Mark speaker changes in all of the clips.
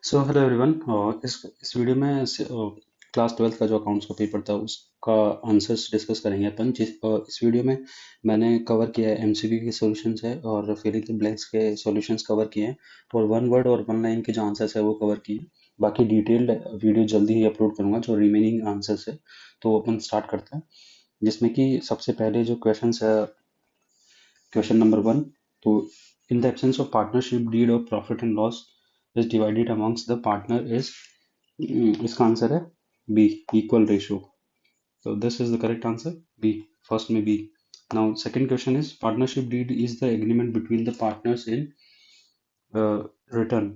Speaker 1: So hello everyone. इस video में class 12th का जो अकाउंट्स का पेपर था उसका आंसर्स डिस्कस करेंगे अपन। इस वीडियो में मैंने कवर किया है एमसीक्यू के सॉल्यूशंस है और फिलिंग द ब्लैंक्स के सॉल्यूशंस कवर किए हैं और वन वर्ड और वन लाइन के जो आंसर्स है वो कवर किए हैं। बाकी डिटेल्ड वीडियो जल्दी ही अपलोड करूंगा जो रिमेनिंग आंसर्स है। तो अपन स्टार्ट करते हैं जिसमें कि सबसे पहले जो क्वेश्चन है, क्वेश्चन नंबर 1। तो in the absence of partnership deed of profit and loss is divided amongst the partner is, इसका आंसर है बी, इक्वल रेशियो। तो this is the correct answer, B, first में B. Now second question is partnership deed is the agreement between the partners in return.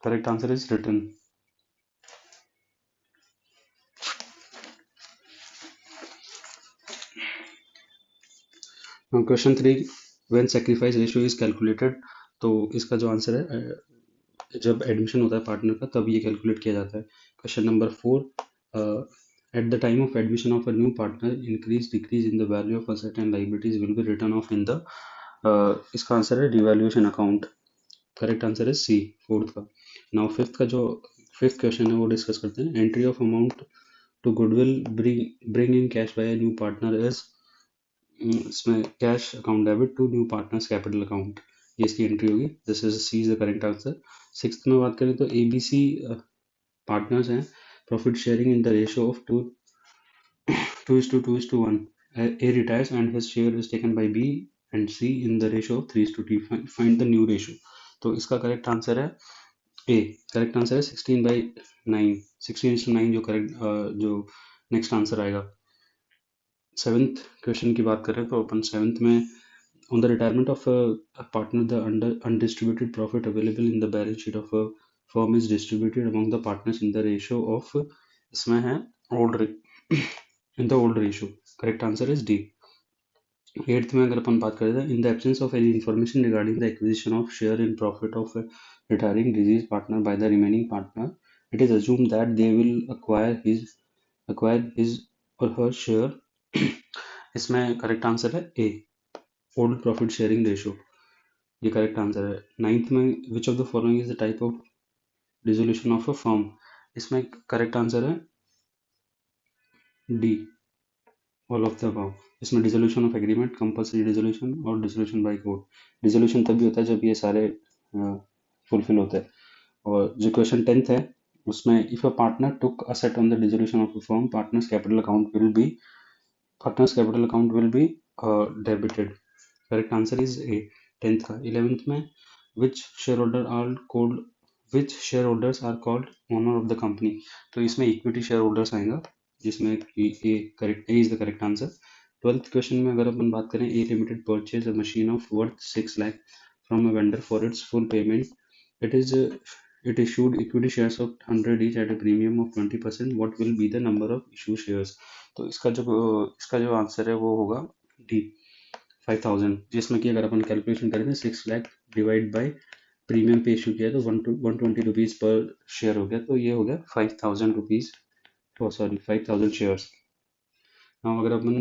Speaker 1: Correct answer is return. Now question 3, when sacrifice ratio is calculated. तो इसका जो answer है जब admission होता है partner का तब ये कैलकुलेट किया जाता है। Question number 4, at the time of admission of a new partner increase decrease in the value of asset and liabilities will be return of in the, इसका आंसर है रिवैल्यूएशन अकाउंट। करेक्ट आंसर है C, fourth का। Now fifth question है वो discuss करते हैं। Entry of amount to goodwill bring in cash by new partner is, इसमें cash account debit to new partners capital account, ये इसकी एंट्री होगी। This is C is the correct answer. Sixth में बात करें तो एबीसी पार्टनर्स हैं, profit sharing in the ratio of 2:1। A retires and his share is taken by B and C in the ratio of 3:2। Find the new ratio। तो इसका correct answer है ए। Correct answer है 16/9, 16:9 जो correct जो next answer आएगा। Seventh question की बात करें तो अपन सेवेंथ में, on the retirement of a partner the undistributed profit available in the balance sheet of a firm is distributed among the partners in the ratio of, इसमें है old in the old ratio। correct answer is D। Eighth में अगर अपन बात करें तो in the absence of any information regarding the acquisition of share in profit of retiring disease partner by the remaining partner, it is assume that they will acquire his or her share। इसमें correct answer है ए, old profit sharing ratio, ये correct answer है। Ninth में which of the following is the type of dissolution of a firm, इसमें correct answer है D, all of the above. इसमें dissolution of agreement, compulsory dissolution और dissolution by court. Dissolution तभी होता है जब ये सारे फुलफिल होते हैं। और जो क्वेश्चन 10th है उसमें if a partner took asset on the dissolution of a firm partners capital account will be debited. Correct answer is A, 10th का। 11th में which share holder are called which share holders are called owner of the company. तो इसमें equity share holders आएगा जिसमें कि A correct, A is the correct answer. 12th question में अगर अपन बात करें, A limited purchase a machine of worth 6 lakh from a vendor for its full payment, it is it issued equity shares of 100 each at a premium of 20%। what will be the number of issue shares। तो इसका जो answer है वो होगा D, 5000। जिसमें कि अगर अपन calculation करें तो 6 लाख डिवाइड बाय प्रीमियम पे इशू किया है तो 120 पर शेयर हो गया, तो ये हो गया 5000 रुपीज, सॉरी 5000 शेयर्स। नाउ अगर अपन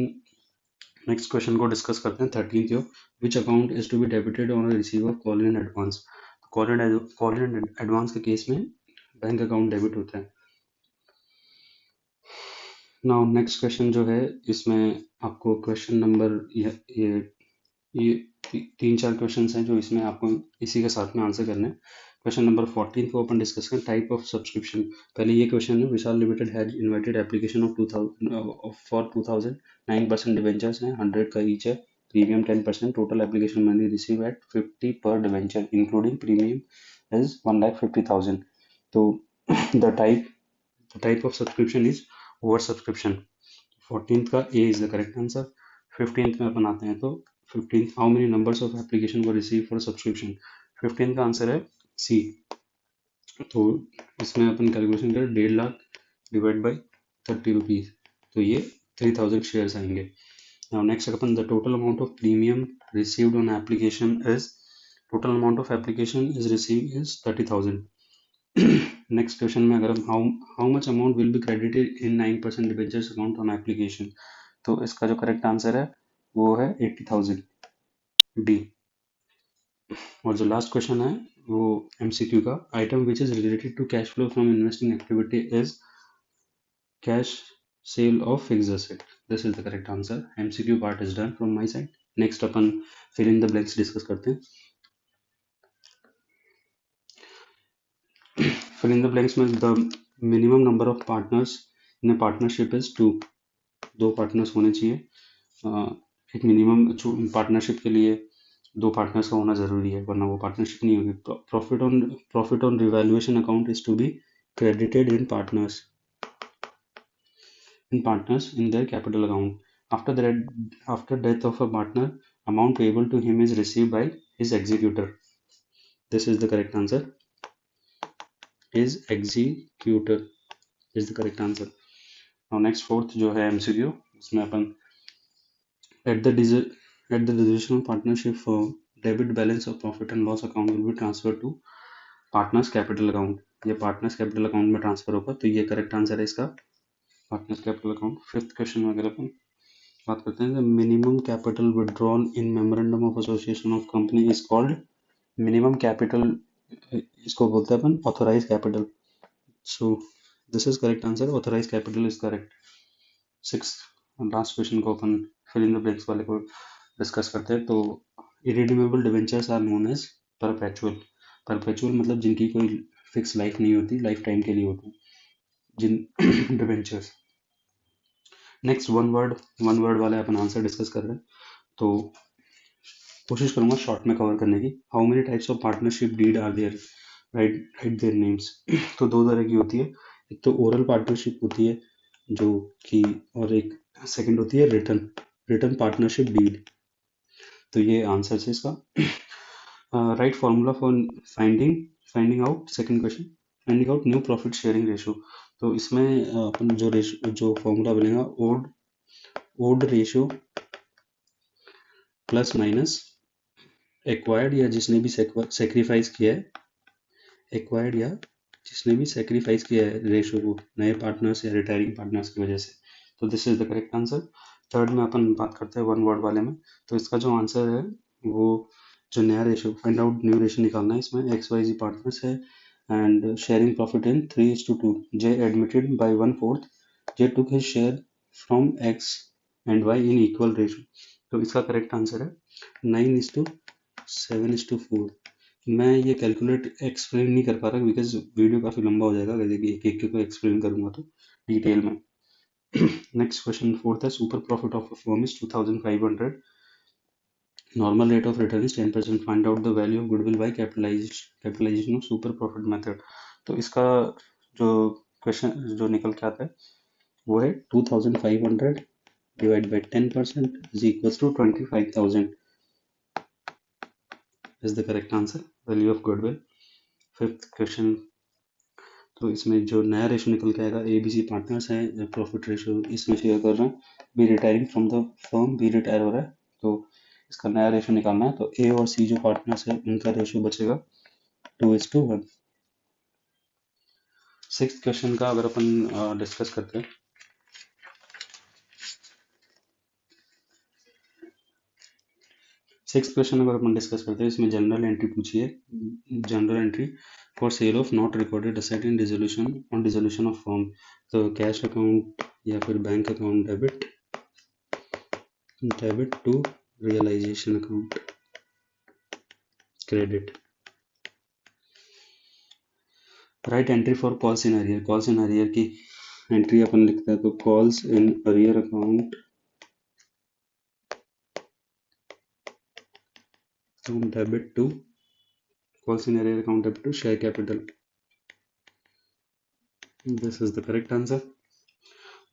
Speaker 1: नेक्स्ट क्वेश्चन को डिस्कस करते हैं 13th यो, which account is to be debited on receive of call in advance. Call in advance के केस में बैंक अकाउंट डेबिट होता है। नाउ नेक्स्ट क्वेश्चन जो है इसमें आपको क्वेश्चन नंबर ये 3-4 क्वेश्चन हैं जो इसमें आपको इसी के साथ में आंसर करने हैं। क्वेश्चन नंबर 14 को अपन डिस्कस करें, टाइप ऑफ सब्सक्रिप्शन। पहले ये क्वेश्चन है, Vishal limited has invited application of 2000 for 2000, 9% debentures हैं, 100 का ईच है, premium 10%, total application money receive at 50 per debenture including premium is 1,50,000। तो the type of subscription is over subscription. 14th का A is the correct answer. 15th में अपन आते हैं तो 15th, how many numbers of application were receive for subscription. 15th का answer है सी। तो इसमें अपन कैलकुलेशन करें 1.5 लाख डिवाइड बाई 30 रुपीज, तो ये 3000 शेयर्स आएंगे। Now next upon the total amount of premium received on application is, total amount of application is receive is 30,000। Next question में अगर हम how much amount will be credited in 9% debentures account on application, तो इसका जो correct answer है वो है 80,000, D. और जो लास्ट क्वेश्चन है वो MCQ का item which is related to cash flow from investing activity is cash sale of fixed asset. This is the correct answer. MCQ part is done from my side. Next upon fill in the blanks discuss करते हैं. Fill in the blanks में the minimum number of partners in a partnership is 2. 2 partners होने चाहिए. एक minimum partnership के लिए 2 partners का होना जरूरी है, वरना वो पार्टनरशिप नहीं होगी. Profit on revaluation account is to be credited in partners in their capital account. After death of a partner, amount payable to him is received by his executor. This is the correct answer. His executor is the correct answer. Now next fourth जो है MCQ, उसमें अपन at the dissolution of partnership firm, debit balance of profit and loss account will be transferred to partners capital account. ये partners capital account में transfer होगा, तो ये correct answer है इसका, partners capital account. Fifth question में अगर अपन बात करते हैं, minimum capital withdrawn in memorandum of association of company is called minimum capital. इसको बोलते हैं अपन authorise capital. So this is correct answer. Authorise capital is correct. Six last question को अपन फिल इन द ब्लैंक्स वाले को discuss करते हैं. तो irredeemable debentures are known as perpetual. Perpetual मतलब जिनकी कोई फिक्स लाइफ नहीं होती, लाइफ टाइम के लिए होती जिन डिवेंचर्स. नेक्स्ट वन वर्ड वाले अपन आंसर डिस्कस कर रहे हैं, तो कोशिश करूंगा शॉर्ट में कवर करने की. How many types of partnership deed are there, write their names. तो 2 तरह की होती है. एक तो ओरल पार्टनरशिप होती है जो कि, और एक सेकंड होती है रिटन पार्टनरशिप डीड. तो ये आंसर है इसका. Right formula for finding out. Second question, finding out new profit sharing ratio. तो इसमें अपन जो फॉर्मूला बनेगा, old ratio plus minus acquired या जिसने भी सेक्रीफाइस किया है, एक्वायर्ड या जिसने भी सेक्रीफाइस किया है रेशो को नए पार्टनर्स या रिटायरिंग पार्टनर्स की वजह से. तो this is the correct answer. Third में अपन बात करते हैं वन वर्ड वाले में. तो इसका जो आंसर है वो जो नया ratio, find out new ratio निकालना है. इसमें XYZ पार्टनर्स है and sharing profit in 3:2. J admitted by 1/4. J took his share from X and Y in equal ratio. तो इसका करेक्ट आंसर है 9:7:4. मैं ये कैलकुलेट एक्सप्लेन नहीं कर पा रहा बिकॉज वीडियो काफ़ी लंबा हो जाएगा अगर एक एक को एक्सप्लेन करूंगा तो डिटेल में. नेक्स्ट क्वेश्चन फोर्थ है, super profit of a firm is 2500. Normal rate of return is 10%. Find out the value of goodwill by capitalisation of super profit method. तो इसका जो क्वेश्चन जो निकल के आता है वो है 2500 divide by 10% is equal to 25,000 is the correct answer. Value of goodwill. Fifth question, तो इसमें जो नया रेशो निकल के आएगा, ABC पार्टनर्स है, प्रॉफिट रेशो इसमें शेयर कर रहे हैं, B retiring from the firm, B retire हो रहा है, तो इसका नया रेशो निकालना है. तो A और C जो पार्टनर्स है उनका रेशो बचेगा 2:1. सिक्स्थ क्वेश्चन का अगर अपन डिस्कस करते हैं, इसमें जनरल एंट्री पूछी है. General entry for sale of not recorded asset in dissolution of firm. तो कैश अकाउंट या फिर bank account debit to realisation account credit. Right entry for calls in arrear. Calls in arrear की entry अपन लिखते हैं, तो calls in arrear account debit to share capital. This is the correct answer.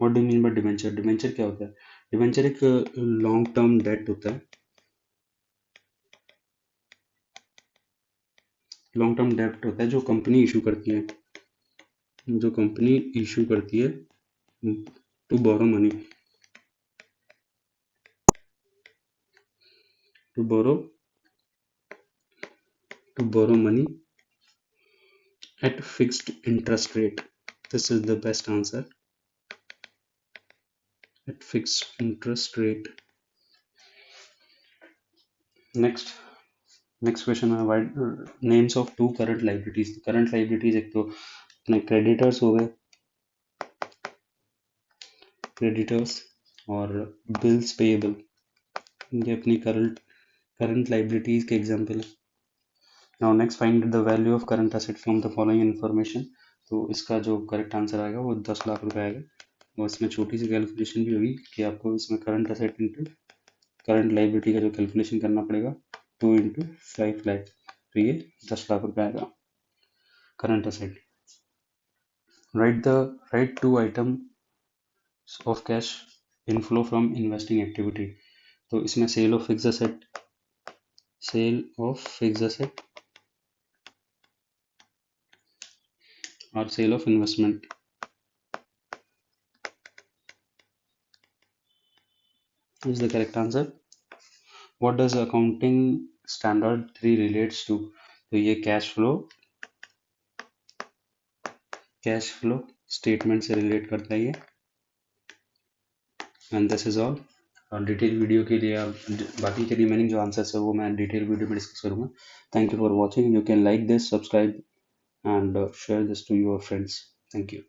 Speaker 1: What do mean by debenture. Debenture क्या होता है? Debenture एक long term debt होता है. लॉन्ग टर्म डेट होता है जो कंपनी इशू करती है, to borrow money, to borrow money at fixed interest rate. This is the best answer. At fixed interest rate. Next, next question है wide names of two current liabilities. Current liabilities एक तो अपने creditors हो गए, creditors, और bills payable, ये अपनी current current liabilities के एग्जांपल है। Now next find the value of current asset from the following information. तो इसका जो करेक्ट आंसर आएगा वो 10 लाख रुपए आएगा, और इसमें छोटी सी कैलकुलेशन भी होगी कि आपको इसमें current asset into current liability का जो कैलकुलेशन करना पड़ेगा 2 इंटू 5 लाख, तो ये 10 लाख रुपए आएगा current asset. Right to item of cash inflow from investing activity. तो इसमें सेल ऑफ फिक्स एसेट और sale of investment is the correct answer. What does accounting standard 3 relates to? तो ये कैश फ्लो स्टेटमेंट से relate करता है ये। And this is all. और डिटेल वीडियो के लिए आप बाकी के रिमेनिंग जो आंसर्स है वो मैं डिटेल वीडियो में डिस्कस करूंगा। Thank you for watching. You can like this, subscribe and share this to your friends. Thank you.